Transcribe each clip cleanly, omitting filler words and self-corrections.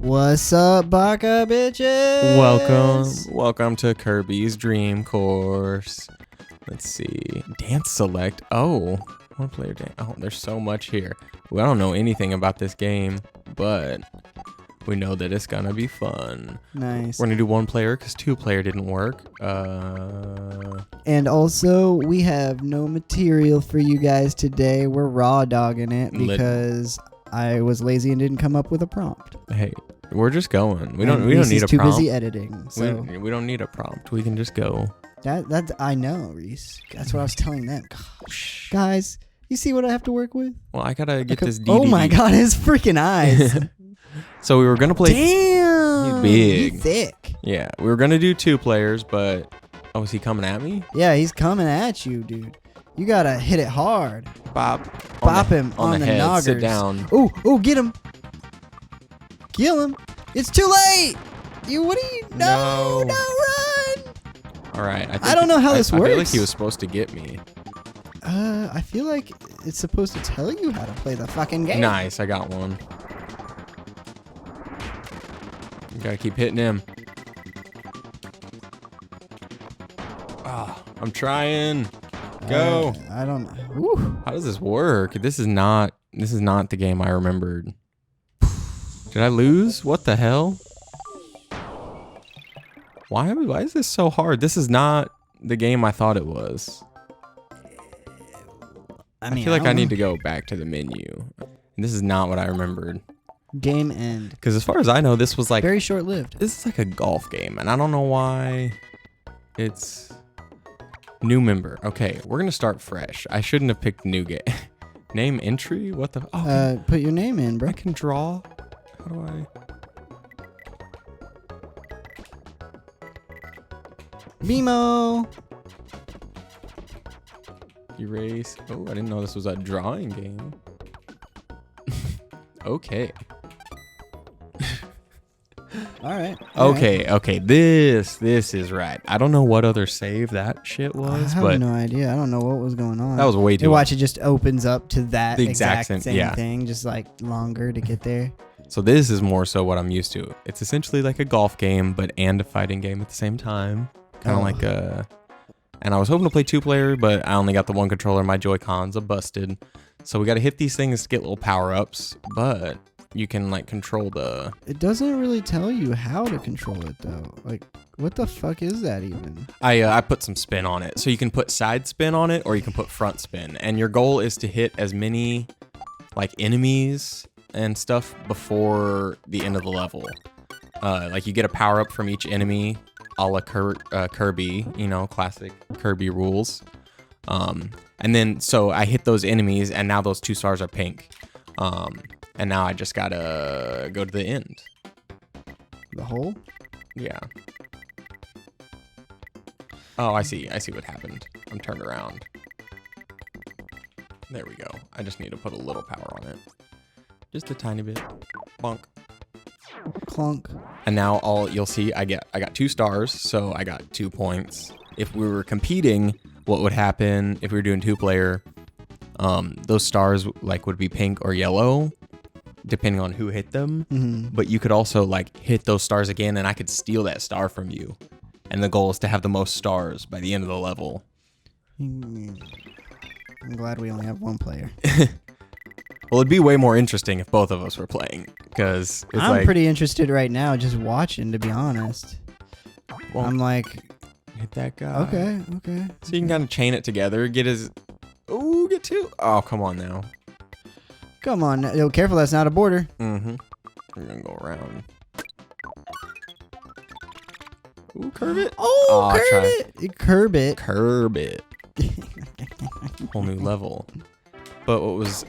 What's up, Baka bitches? Welcome to Kirby's Dream Course. Let's see. Dance select. Oh, one player dance. Oh, there's so much here. Well, I don't know anything about this game, but we know that it's gonna be fun. Nice. We're gonna do one player because two player didn't work. And also, we have no material for you guys today. We're raw dogging it because I was lazy and didn't come up with a prompt. Hey, we're just going. We don't need a prompt. Too busy editing. So we don't need a prompt. We can just go. That I know, Reese. That's what I was telling them. Gosh, guys, you see what I have to work with? Well, I gotta get this DVD. Oh my god, his freaking eyes. So we were gonna play. Damn, he's big. He's thick. Yeah, we were gonna do two players, but is he coming at me? Yeah, he's coming at you, dude. You gotta hit it hard. Bop him on the head. noggers. Sit down. Ooh, get him. Kill him. It's too late. What are you? No, run. All right. I don't know how this works. I feel like he was supposed to get me. I feel like it's supposed to tell you how to play the fucking game. Nice, I got one. You gotta keep hitting him. I'm trying. Go. I don't know. Woo. How does this work? This is not the game I remembered. Did I lose? What the hell? Why is this so hard? This is not the game I thought it was. I feel like I need to go back to the menu. This is not what I remembered. Game end. Because as far as I know, this was like very short-lived. This is like a golf game, and I don't know why it's new member. Okay, we're gonna start fresh. I shouldn't have picked new game. Name entry? What the? Oh, put your name in, bro. I can draw. How do I? Bimo. Erase. Oh, I didn't know this was a drawing game. Okay. All right. Okay. This is right. I don't know what other save that shit was. I have no idea. I don't know what was going on. That was way too. You watch, it just opens up to that the exact same thing, just like longer to get there. So this is more so what I'm used to. It's essentially like a golf game, and a fighting game at the same time. Kind of like a. And I was hoping to play two player, but I only got the one controller. My Joy-Cons are busted. So we got to hit these things to get little power-ups, but you can like control the... It doesn't really tell you how to control it though. Like, what the fuck is that even? I put some spin on it. So you can put side spin on it or you can put front spin. And your goal is to hit as many like enemies and stuff before the end of the level. Like you get a power-up from each enemy, a la Kirby, classic Kirby rules. And then, so I hit those enemies, and now those 2 stars are pink. And now I just gotta go to the end. The hole? Yeah. Oh, I see what happened. I'm turned around. There we go. I just need to put a little power on it. Just a tiny bit. Bonk. Clunk. And now you'll see I got 2 stars, so I got 2 points. If we were competing, what would happen if we were doing 2 player? Those stars like would be pink or yellow, depending on who hit them. Mm-hmm. But you could also like hit those stars again, and I could steal that star from you. And the goal is to have the most stars by the end of the level. I'm glad we only have 1 player. Well, it'd be way more interesting if both of us were playing, because I'm pretty interested right now, just watching. To be honest, well, I'm like, hit that guy. Okay. So you can kind of chain it together, get 2. Oh, come on now. Come on, yo, careful, that's not a border. Mm-hmm. We're gonna go around. Ooh, curve it. Curb it. Curb it. Whole new level. But what was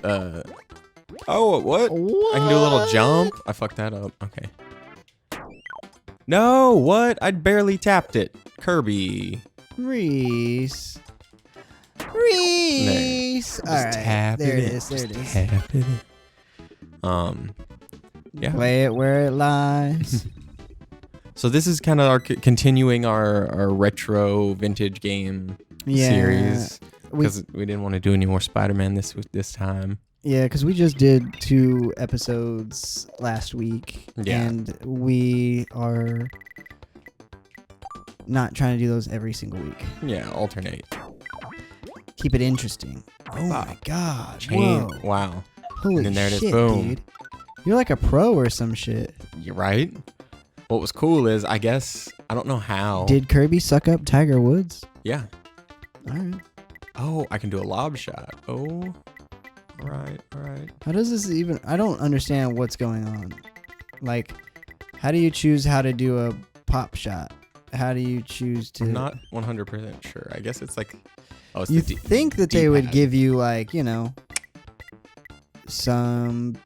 what? I can do a little jump. I fucked that up. Okay. No, what? I barely tapped it. Kirby. Reese. All right. There it is. Tap it. Yeah. Play it where it lies. So this is kind of continuing our retro vintage game series. Because we didn't want to do any more Spider-Man this time. Yeah, because we just did 2 episodes last week, and we are not trying to do those every single week. Yeah, alternate. Keep it interesting. Oh my god! Whoa. Whoa! Wow! Holy and then there shit, it is. Boom! Dude. You're like a pro or some shit. You're right. What was cool is, I guess, I don't know how. Did Kirby suck up Tiger Woods? Yeah. All right. Oh, I can do a lob shot. Oh. All right. How does this even... I don't understand what's going on. Like, how do you choose how to do a pop shot? How do you choose to... I'm not 100% sure. I guess it's like... Oh, it's you the think that they would give you, like, you know, some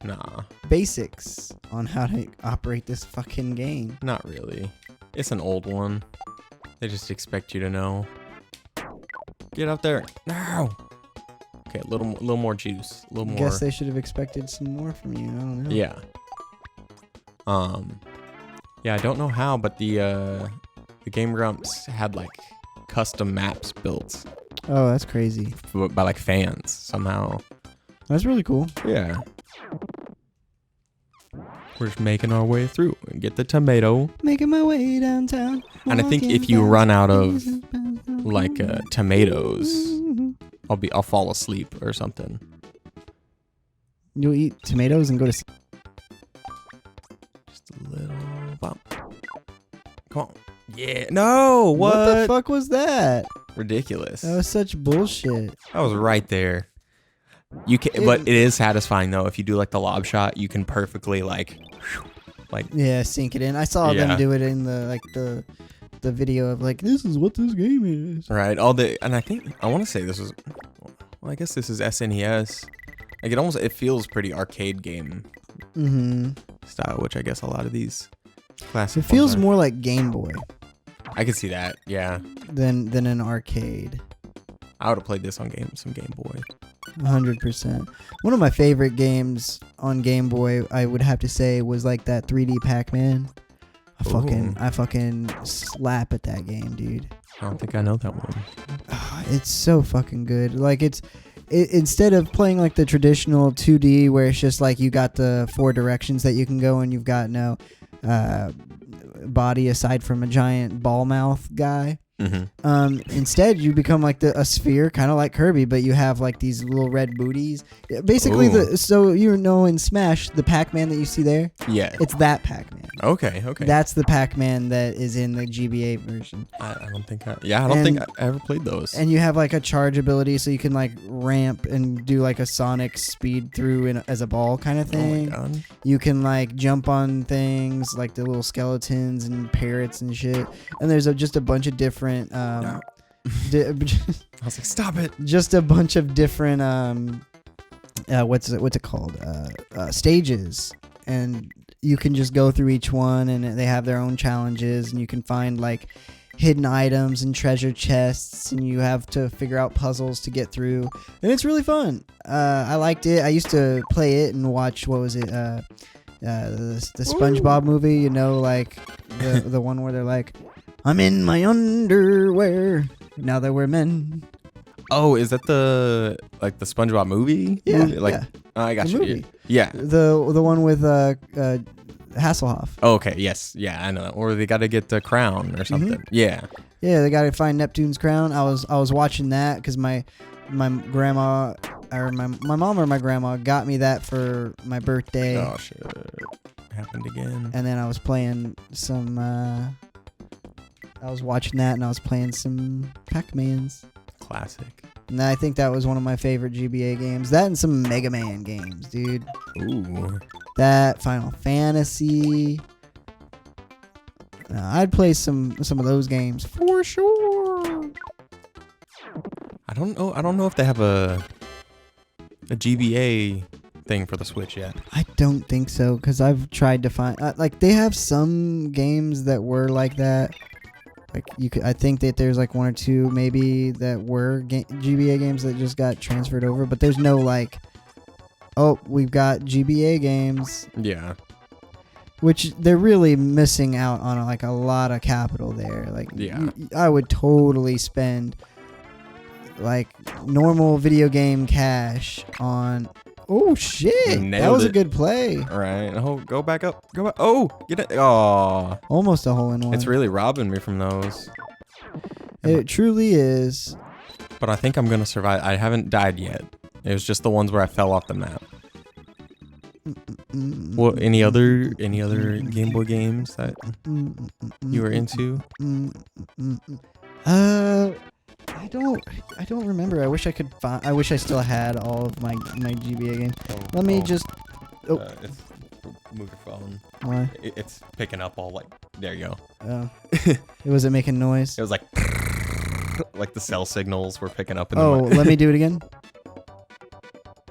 basics on how to operate this fucking game. Not really. It's an old one. They just expect you to know. Get up there. No! Okay, a little more juice. A little more. Guess they should have expected some more from you. I don't know. Yeah. Yeah, I don't know how, but the Game Grumps had like custom maps built. Oh, that's crazy. By like fans somehow. That's really cool. Yeah. We're just making our way through and get the tomato. Making my way downtown. And I think if you run out of like tomatoes, I'll fall asleep or something. You'll eat tomatoes and go to sleep. Just a little bump. Come on. Yeah. No. What the fuck was that? Ridiculous. That was such bullshit. I was right there. You can, but it is satisfying though. If you do like the lob shot, you can perfectly like. Yeah, sink it in. I saw them do it in the video of like, this is what this game is. Right. And I think I want to say this was. Well, I guess this is SNES. Like it feels pretty arcade game style, which I guess a lot of these classic. It feels more like Game Boy. I can see that. Yeah. Than an arcade. I would have played this on some Game Boy. 100%. One of my favorite games on Game Boy, I would have to say, was like that 3D Pac-Man. I fucking slap at that game, dude. I don't think I know that one. It's so fucking good. Like instead of playing like the traditional 2D where it's just like you got the 4 directions that you can go and you've got no body aside from a giant ball mouth guy. Instead you become like a sphere, kind of like Kirby, but you have like these little red booties. Basically, so you know in Smash, the Pac-Man that you see there, it's that Pac-Man. Okay. That's the Pac-Man that is in the GBA version. I don't think I ever played those. And you have like a charge ability, so you can like ramp and do like a Sonic speed through as a ball kind of thing. Oh my God. You can like jump on things like the little skeletons and parrots and shit. And there's just a bunch of different. I was like, stop it! Just a bunch of different what's it called? Stages, and you can just go through each one, and they have their own challenges, and you can find like hidden items and treasure chests, and you have to figure out puzzles to get through, and it's really fun. I liked it. I used to play it and watch the SpongeBob movie, you know, like the one where they're like, I'm in my underwear now that we're men. Oh, is that the SpongeBob movie? Yeah. I got the you. Movie. Yeah. The one with Hasselhoff. Oh, okay. Yes. Yeah, I know that. Or they got to get the crown or something. Yeah. Yeah, they got to find Neptune's crown. I was watching that because my grandma or my mom or my grandma got me that for my birthday. Oh shit! Happened again. And then I was playing some. I was watching that and I was playing some Pac-Mans. Classic. And I think that was one of my favorite GBA games. That and some Mega Man games, dude. Ooh. That Final Fantasy. I'd play some of those games for sure. I don't know if they have a GBA thing for the Switch yet. I don't think so, because I've tried to find like they have some games that were like that. Like I think that there's like 1 or 2 maybe that were GBA games that just got transferred over, but there's no like, oh, we've got GBA games. Yeah. Which they're really missing out on like a lot of capital there. Like, yeah. I would totally spend like normal video game cash on Oh shit! That Nailed was a it. good play. All right. Oh, go back up. Go back. Oh, get it. Oh, Almost a hole in one. it's really robbing me from those. It truly is. But I think I'm gonna survive. I haven't died yet. It was just the ones where I fell off the map. Well, any other Game Boy games that you were into? I don't remember. I wish I could find. I wish I still had all of my GBA games. Let me just. Oh, move your phone. why? It's picking up all like. There you go. Oh, was it making noise? It was like the cell signals were picking up. In Oh, the let me do it again.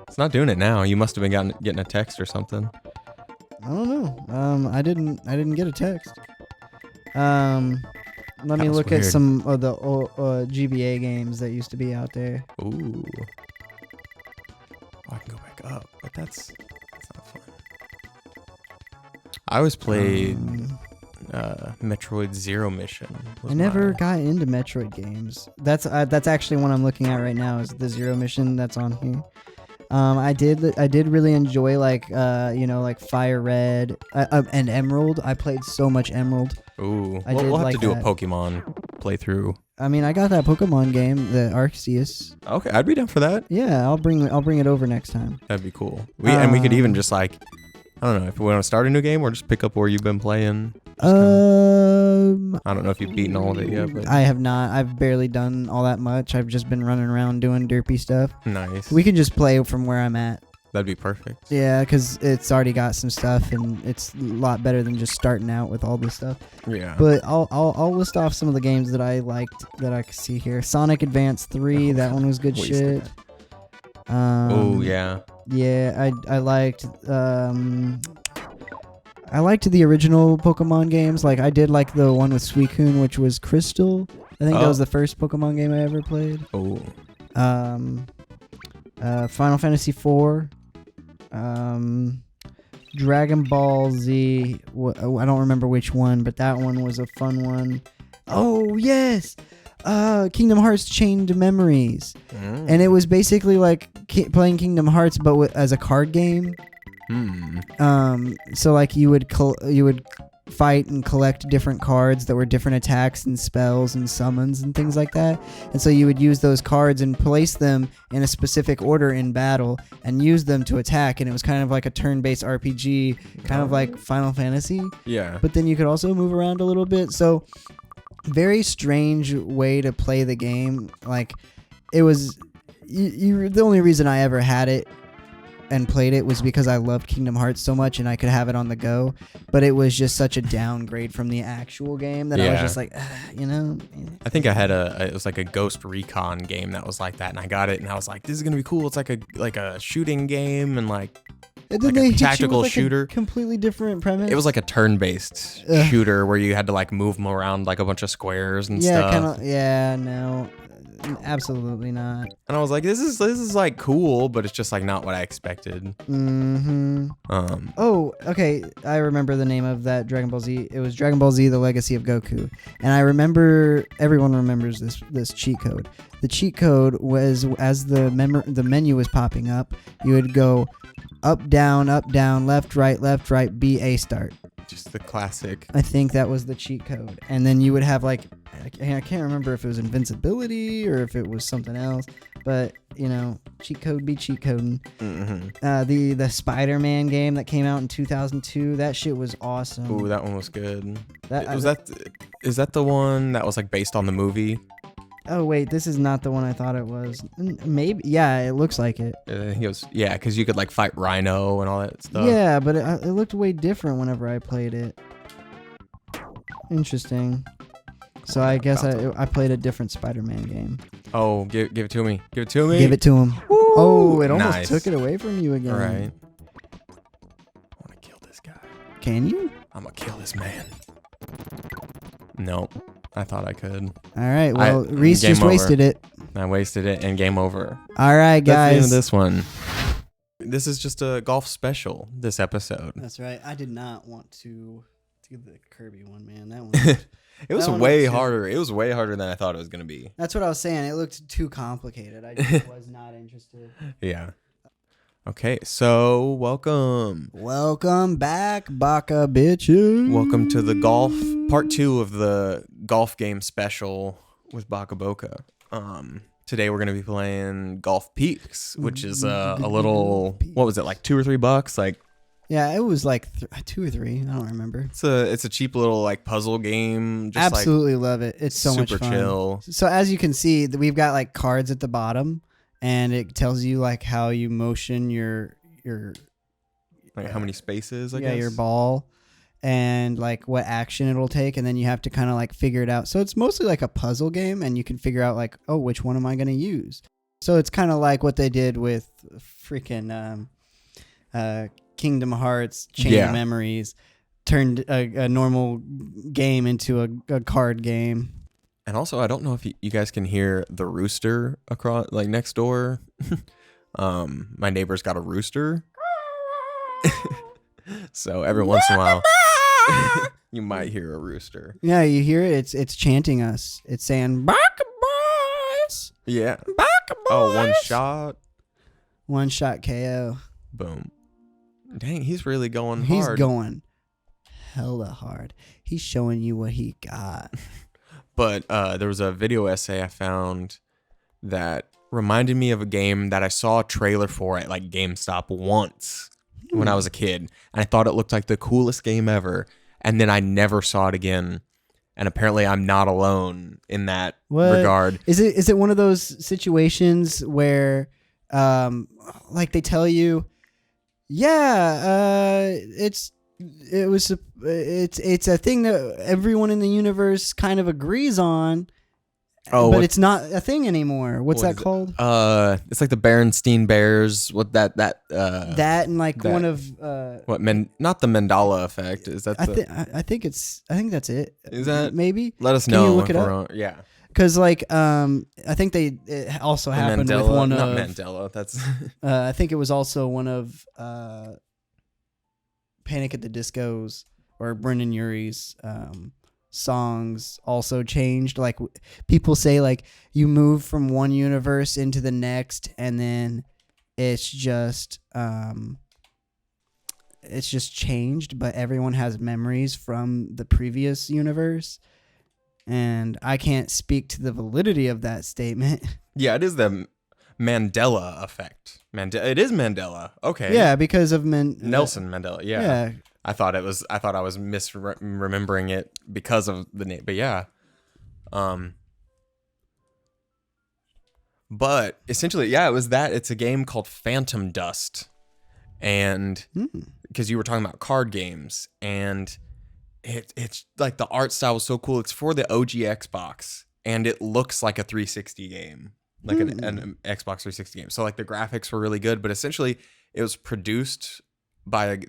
It's not doing it now. You must have been getting a text or something. I don't know. I didn't get a text. Let me was look at weird. some of the GBA games that used to be out there. Ooh. Oh, I can go back up, but that's not fun. I always played Metroid Zero Mission. I never got into Metroid games. That's actually one I'm looking at right now. Is the Zero Mission that's on here. I did really enjoy like Fire Red and Emerald. I played so much Emerald. Ooh, I we'll did have like to do that. a Pokemon playthrough. I mean, I got that Pokemon game, the Arceus. Okay, I'd be down for that. Yeah, I'll bring it over next time. That'd be cool. And we could even just like, I don't know, if we want to start a new game or just pick up where you've been playing. I don't know if you've beaten all of it yet, but I have not. I've barely done all that much. I've just been running around doing derpy stuff. nice. We can just play from where I'm at. That'd be perfect. Yeah, because it's already got some stuff, and it's a lot better than just starting out with all this stuff. Yeah. But I'll list off some of the games that I liked that I could see here. Sonic Advance 3, that one was good Wasted. shit. Oh yeah. Yeah, I liked the original Pokemon games. Like I did like the one with Suicune, which was Crystal. I think that was the first Pokemon game I ever played. Oh. Final Fantasy IV. Dragon Ball Z. I don't remember which one, but that one was a fun one. Oh yes, Kingdom Hearts Chained Memories, and it was basically like playing Kingdom Hearts, but as a card game. So like you would fight and collect different cards that were different attacks and spells and summons and things like that. And so you would use those cards and place them in a specific order in battle and use them to attack. And it was kind of like a turn-based RPG, kind of like Final Fantasy. Yeah. But then you could also move around a little bit. So very strange way to play the game. Like it was the only reason I ever had it and played it was because I loved Kingdom Hearts so much and I could have it on the go, but it was just such a downgrade from the actual game that I was just like, I think I had it was like a Ghost Recon game that was like that, and I got it and I was like, this is gonna be cool. It's like a shooting game and like a tactical shooter. Completely different premise. It was like a turn-based shooter where you had to like move them around like a bunch of squares and stuff. No. Absolutely not. And I was like, this is like cool, but it's just like not what I expected. Mm-hmm. Oh, okay. I remember the name of that Dragon Ball Z. It was Dragon Ball Z: The Legacy of Goku. And I remember everyone remembers this cheat code. The cheat code was as the menu was popping up, you would go up, down, left, right, B, A, start. Just the classic. I think that was the cheat code. And then you would have like, I can't remember if it was invincibility or if it was something else, but cheat code be cheat coding. Mm-hmm. The Spider-Man game that came out in 2002, that shit was awesome. Ooh, that one was good. Is that the one that was like based on the movie? Oh wait, this is not the one I thought it was. Maybe, yeah, it looks like it. Because you could like fight Rhino and all that stuff. Yeah, but it looked way different whenever I played it. Interesting. So I guess I played a different Spider-Man game. Oh, give it to me. Give it to me. Give it to him. Woo! Oh, it almost Nice. took it away from you again. All right. I want to kill this guy. Can you? I'm going to kill this man. Nope. I thought I could. All right. Well, Reese game just over. wasted it. I wasted it and game over. All right, That's the end guys. of this one. This is just a golf special, this episode. That's right. I did not want to do the Kirby one, man. That one. It was That one way looked harder. It was way harder than I thought it was going to be. That's what I was saying. It looked too complicated. I just was not interested. Yeah. Okay, so welcome. Welcome back, Baka bitches. Welcome to the golf part 2 of the golf game special with Baka Boka. Today we're gonna be playing Golf Peaks, which is a little, what was it, like $2 or $3? Like, yeah, it was like 2 or 3. I don't remember. it's a cheap little like puzzle game. Just Absolutely love it. It's so much super fun. chill. So as you can see, we've got like cards at the bottom, and it tells you like how you motion your Like how many spaces? I guess your ball, and like what action it'll take, and then you have to kind of like figure it out. So it's mostly like a puzzle game, and you can figure out like, oh, which one am I going to use? So it's kind of like what they did with freaking Kingdom Hearts Chain of Memories, turned a normal game into a card game. And also, I don't know if you guys can hear the rooster across, like next door. My neighbor's got a rooster. So every once in a while, you might hear a rooster. Yeah, you hear it. It's chanting us. It's saying, Baka boys! Yeah. Baka boys! Oh, one shot. One shot KO. Boom. Dang, he's really going He's hard. going hella hard. He's showing you what he got. But there was a video essay I found that reminded me of a game that I saw a trailer for at like GameStop once when I was a kid. And I thought it looked like the coolest game ever. And then I never saw it again. And apparently I'm not alone in that regard. Is it one of those situations where like they tell you, it's a thing that everyone in the universe kind of agrees on, but it's not a thing anymore. What's that called? It's like the Berenstein Bears. What that and like one of not the Mandela effect. Is that I think that's it. Is that maybe? Let us Can know. you look it up? Yeah. Because like I think it also happened Mandela, with one not of Mandela. That's I think it was also one of Panic at the Disco's or Brendan Urie's songs also changed. Like people say, like you move from one universe into the next, and then it's just changed, but everyone has memories from the previous universe. And I can't speak to the validity of that statement. Yeah, it is the Mandela effect. It is Mandela. Okay. Yeah, because of Nelson Mandela. Yeah. Yeah. I thought I was misremembering it because of the name. But yeah. But essentially, yeah, it was that. It's a game called Phantom Dust. And because you were talking about card games, and it's like the art style was so cool. It's for the OG Xbox, and it looks like a 360 game, like an Xbox 360 game. So like the graphics were really good, but essentially it was produced by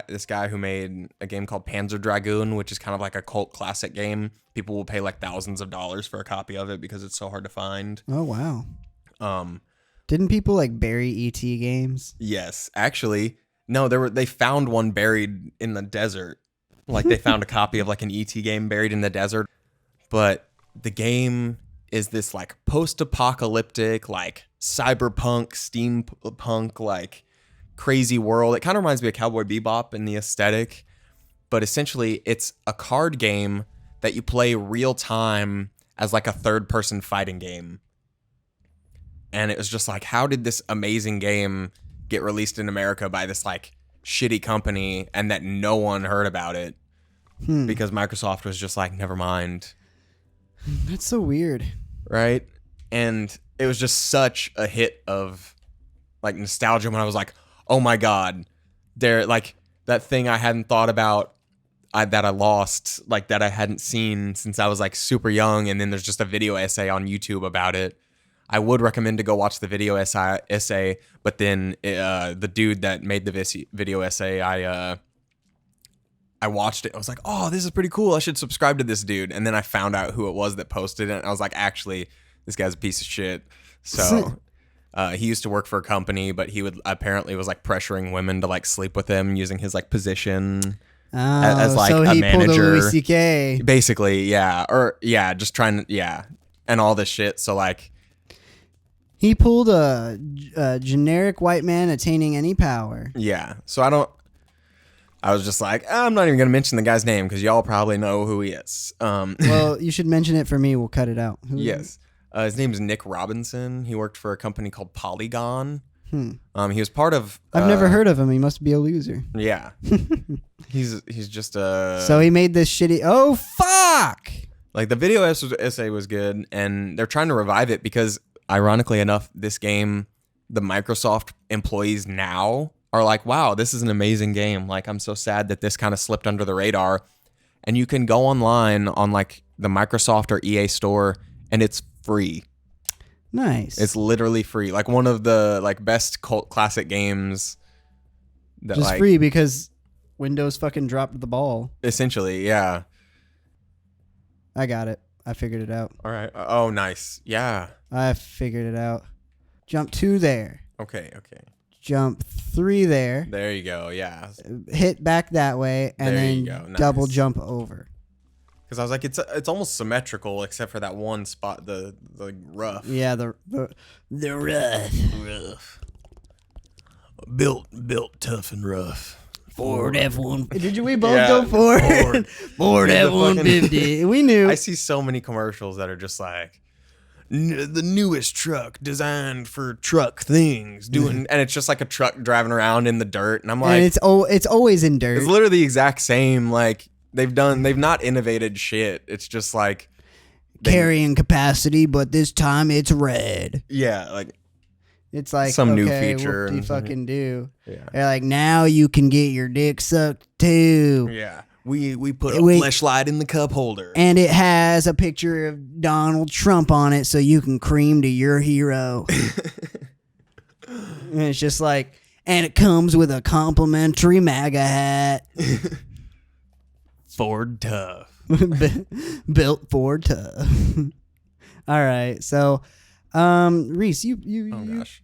this guy who made a game called Panzer Dragoon, which is kind of like a cult classic game. People will pay like thousands of dollars for a copy of it because it's so hard to find. Oh wow. Didn't people like bury ET games? Yes, actually, no. They found one buried in the desert. Like they found a copy of like an ET game buried in the desert. But the game is this like post-apocalyptic, like cyberpunk, steampunk, like crazy world. It kind of reminds me of Cowboy Bebop in the aesthetic. But essentially it's a card game that you play real time as like a third-person fighting game. And it was just like, how did this amazing game get released in America by this like shitty company and that no one heard about it? Because Microsoft was just like, never mind. That's so weird. Right? And it was just such a hit of like nostalgia when I was like, oh my God, they're like that thing I hadn't thought about that I lost, like that I hadn't seen since I was like super young. And then there's just a video essay on YouTube about it. I would recommend to go watch the video essay, but then the dude that made the video essay, I watched it. I was like, oh, this is pretty cool. I should subscribe to this dude. And then I found out who it was that posted it. And I was like, actually, this guy's a piece of shit. So he used to work for a company, but he apparently was like pressuring women to like sleep with him using his like position as like so a he manager. Pulled a Louis C.K. Basically, yeah. Or yeah, just trying to, yeah. And all this shit. So like, He pulled a generic white man attaining any power. Yeah. So I was just like, I'm not even going to mention the guy's name because y'all probably know who he is. Well, you should mention it for me. We'll cut it out. Who is Yes. His name is Nick Robinson. He worked for a company called Polygon. He was part of... I've never heard of him. He must be a loser. Yeah. he's just a... So he made this shitty... Oh, fuck! Like, the video essay was good, and they're trying to revive it because, ironically enough, this game, the Microsoft employees now are like, wow, this is an amazing game. Like, I'm so sad that this kind of slipped under the radar. And you can go online on, like, the Microsoft or EA store, and it's free. Nice. It's literally free. Like, one of the, like, best cult classic games. That, just like, free because Windows fucking dropped the ball. Essentially, yeah. I got it. I figured it out. All right. Oh, nice. Yeah. I figured it out. Jump 2 there. Okay. Jump 3 there. There you go. Yeah. Hit back that way, and There you then go. Nice. double jump over. Because I was like, it's almost symmetrical except for that one spot, the rough. Yeah, the rough. Built tough and rough. Ford F-150. We both go Ford. Ford F-150. We knew. I see so many commercials that are just like, the newest truck designed for truck things, and it's just like a truck driving around in the dirt, and I'm like, and it's always in dirt. It's literally the exact same. Like they've not innovated shit. It's just like carrying capacity, but this time it's red. Yeah, like it's like some new feature. What do you fucking do? Yeah, they're like, now you can get your dick sucked too. Yeah. We put a fleshlight in the cup holder. And it has a picture of Donald Trump on it so you can cream to your hero. And it's just like, and it comes with a complimentary MAGA hat. Ford Tough. Built Ford Tough. All right. So, Reese, you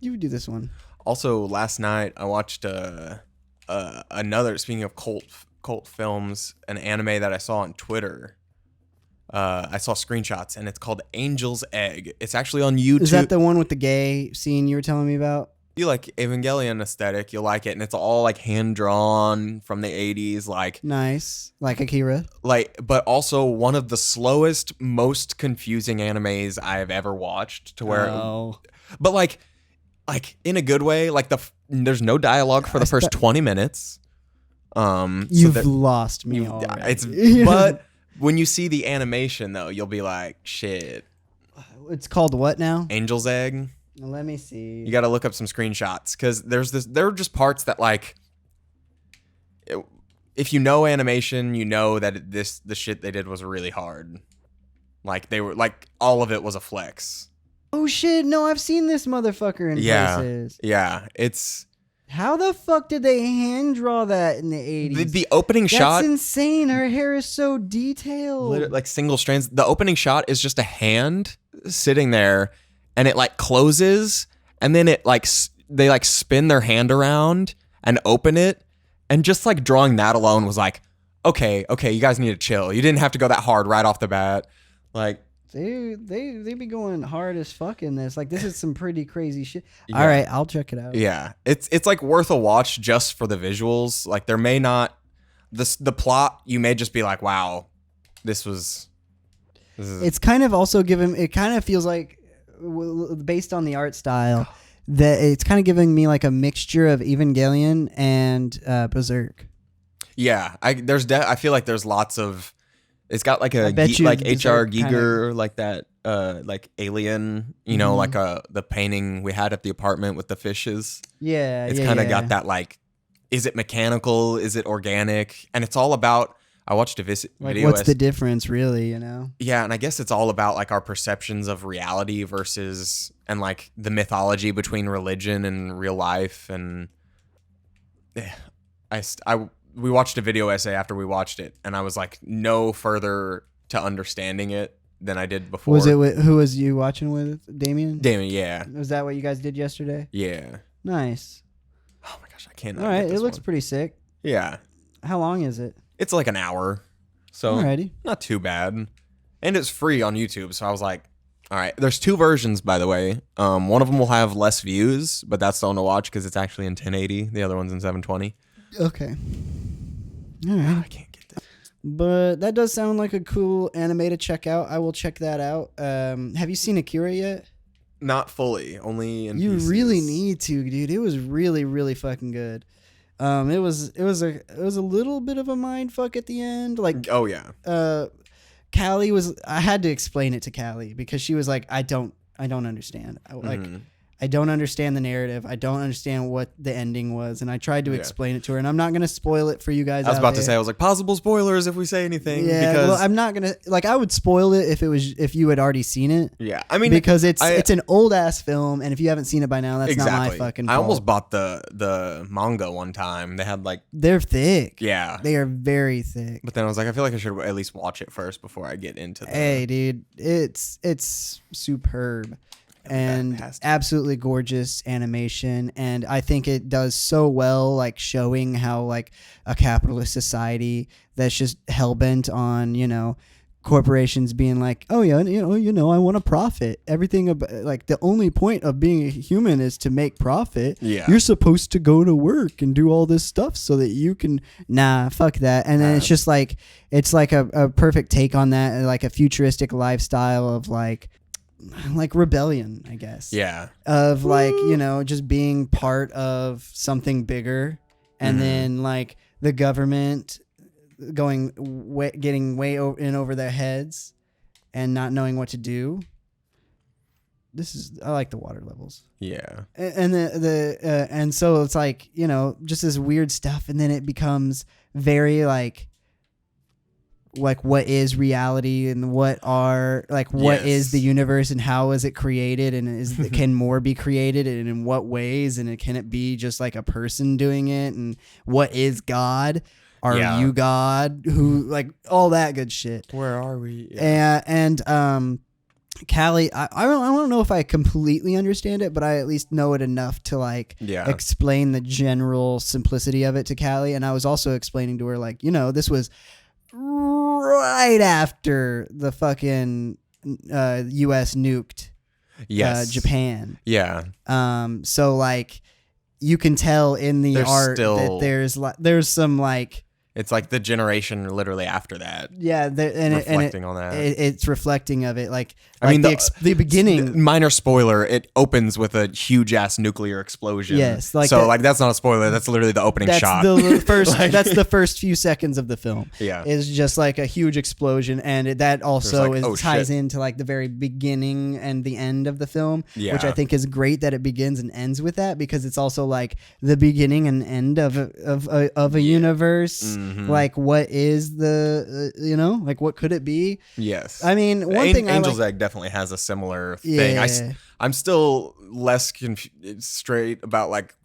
do this one. Also, last night I watched another, speaking of cult films, an anime that I saw on Twitter. I saw screenshots, and it's called Angel's Egg. It's actually on YouTube. Is that the one with the gay scene you were telling me about? If you like Evangelion aesthetic, you'll like it, and it's all like hand drawn from the 80s, like nice, like Akira. But also one of the slowest, most confusing animes I have ever watched. To where, but like in a good way. Like there's no dialogue for the first 20 minutes. You've lost me already. But when you see the animation though, you'll be like, shit. It's called what now? Angel's Egg. Let me see. You got to look up some screenshots because there are just parts that like, if you know animation, you know that the shit they did was really hard. Like they were like all of it was a flex. Oh shit! No, I've seen this motherfucker in places. Yeah, it's. How the fuck did they hand draw that in the 80s? The opening shot... That's insane. Her hair is so detailed. Like single strands. The opening shot is just a hand sitting there, and it like closes, and then it like they like spin their hand around and open it, and just like drawing that alone was like, okay, you guys need to chill. You didn't have to go that hard right off the bat. Like... They be going hard as fuck in this. Like, this is some pretty crazy shit. Yeah. All right, I'll check it out. Yeah, it's like worth a watch just for the visuals. Like, there may not the plot. You may just be like, wow, this is. It's kind of also given. It kind of feels like, based on the art style, that it's kind of giving me like a mixture of Evangelion and Berserk. Yeah, I feel like there's lots of. It's got like a like H.R. Giger, like that, like Alien, you know, like the painting we had at the apartment with the fishes. Yeah, it's kind of got that like, is it mechanical? Is it organic? And it's all about. I watched a video. What's the difference, really? You know? Yeah, and I guess it's all about like our perceptions of reality versus and like the mythology between religion and real life. And we watched a video essay after we watched it, and I was like no further to understanding it than I did before. Was it who was you watching with? Damien? Damien, yeah. Was that what you guys did yesterday? Yeah. Nice. Oh my gosh, I can't. All right, it looks pretty sick. Yeah. How long is it? It's like an hour, so alrighty. Not too bad, and it's free on YouTube. So I was like, All right. There's 2 versions, by the way. One of them will have less views, but that's the one to watch because it's actually in 1080. The other one's in 720. Okay. All right. I can't get that. But that does sound like a cool anime to check out. I will check that out. Have you seen Akira yet? Not fully, only in You pieces. really need to, dude. It was really, really fucking good. It was a little bit of a mind fuck at the end. Like, Oh yeah. Callie was. I had to explain it to Callie because she was like, I don't understand. I don't understand the narrative. I don't understand what the ending was, and I tried to explain it to her. And I'm not gonna spoil it for you guys. I was about to say, I was like, possible spoilers if we say anything. Yeah, because well, I'm not gonna like. I would spoil it if you had already seen it. Yeah, I mean, because it's an old ass film, and if you haven't seen it by now, that's not my fucking fault. I almost bought the manga one time. They had like they're thick. Yeah, they are very thick. But then I was like, I feel like I should at least watch it first before I get into the. Hey, dude, it's superb. And Fantastic. Absolutely gorgeous animation, and I think it does so well, like showing how like a capitalist society that's just hell-bent on corporations being like, oh yeah, I want to profit. Everything about, like, the only point of being a human is to make profit. Yeah, you're supposed to go to work and do all this stuff so that you can fuck that. And then it's just like it's like a perfect take on that, like a futuristic lifestyle of like rebellion, I guess. Yeah. Of like, just being part of something bigger, and then like the government getting way in over their heads and not knowing what to do. I like the water levels. Yeah. And and so it's like, just this weird stuff, and then it becomes very like what is reality, and what is the universe, and how is it created, and can more be created, and in what ways, and can it be just like a person doing it, and what is God? Are you God? Who, like, all that good shit. Where are we? Yeah. And Callie, I don't know if I completely understand it, but I at least know it enough to explain the general simplicity of it to Callie. And I was also explaining to her, like, this was right after the fucking U.S. nuked Japan. Yeah. So like you can tell in the art that there's some like. It's like the generation literally after that. Yeah, reflecting on that. It's reflecting of it. I mean, the beginning. Minor spoiler: it opens with a huge ass nuclear explosion. Yes, that's not a spoiler. That's literally the opening shot. The first. That's the first few seconds of the film. Yeah, is just like a huge explosion, and that also ties into like the very beginning and the end of the film, which I think is great that it begins and ends with that, because it's also like the beginning and end of a universe. Like, what is the like, what could it be? Yes, I mean, one thing Angel's Egg definitely has a similar thing. I'm still less straight about like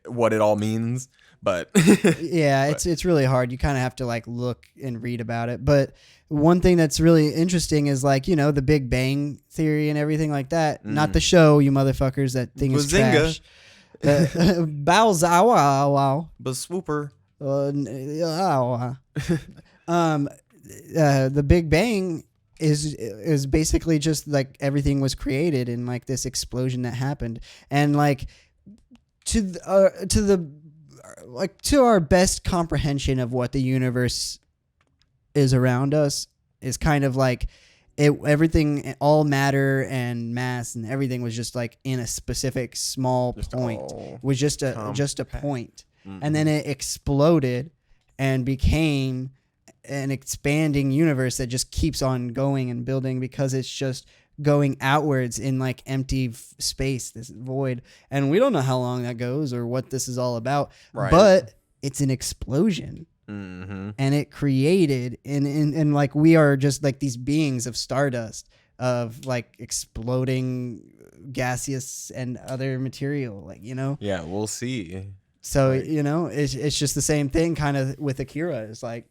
what it all means, but it's really hard. You kind of have to like look and read about it. But one thing that's really interesting is like, the Big Bang Theory and everything like that. Not the show, you motherfuckers. That thing is trash. Bow zow wow wow. But swooper. The Big Bang is basically just like everything was created in like this explosion that happened, and like to our best comprehension of what the universe is around us is kind of like everything, all matter and mass and everything was just like in a specific small point. Was just a point. And then it exploded and became an expanding universe that just keeps on going and building, because it's just going outwards in like empty space, this void. And we don't know how long that goes or what this is all about, but it's an explosion. And it created and like we are just like these beings of stardust, of like exploding gaseous and other material, like, Yeah, we'll see. So, it's just the same thing kind of with Akira. It's like,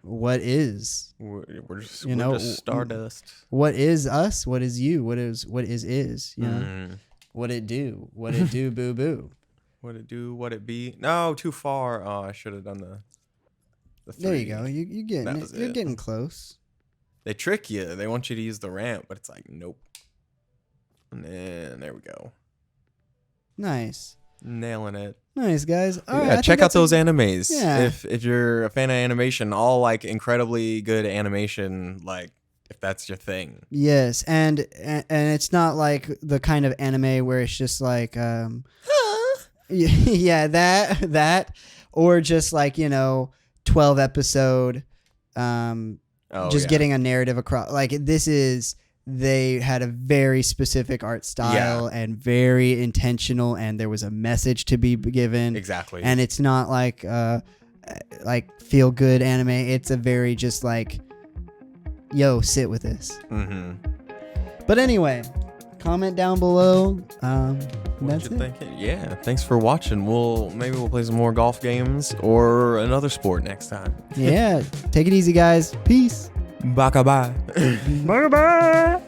what is? We're just stardust. What is us? What is you? What is? What it do? What it do, boo boo? What it do? What it be? No, too far. Oh, I should have done the 3. There you go. You're getting close. They trick you. They want you to use the ramp, but it's like, nope. And then there we go. Nice. Nailing it. Nice, guys. All right, I Yeah, think check out that's those animes. Yeah. If you're a fan of animation, all like incredibly good animation, like if that's your thing. Yes, and it's not like the kind of anime where it's just like yeah, that or just like, 12 episode just getting a narrative across. Like they had a very specific art style and very intentional, and there was a message to be given. Exactly. And it's not like feel good anime. It's a very just like, yo, sit with this. Mm-hmm. But anyway, comment down below. That's it. Yeah, thanks for watching. Maybe we'll play some more golf games or another sport next time. Yeah, take it easy, guys. Peace. Baka bye. Bye bye.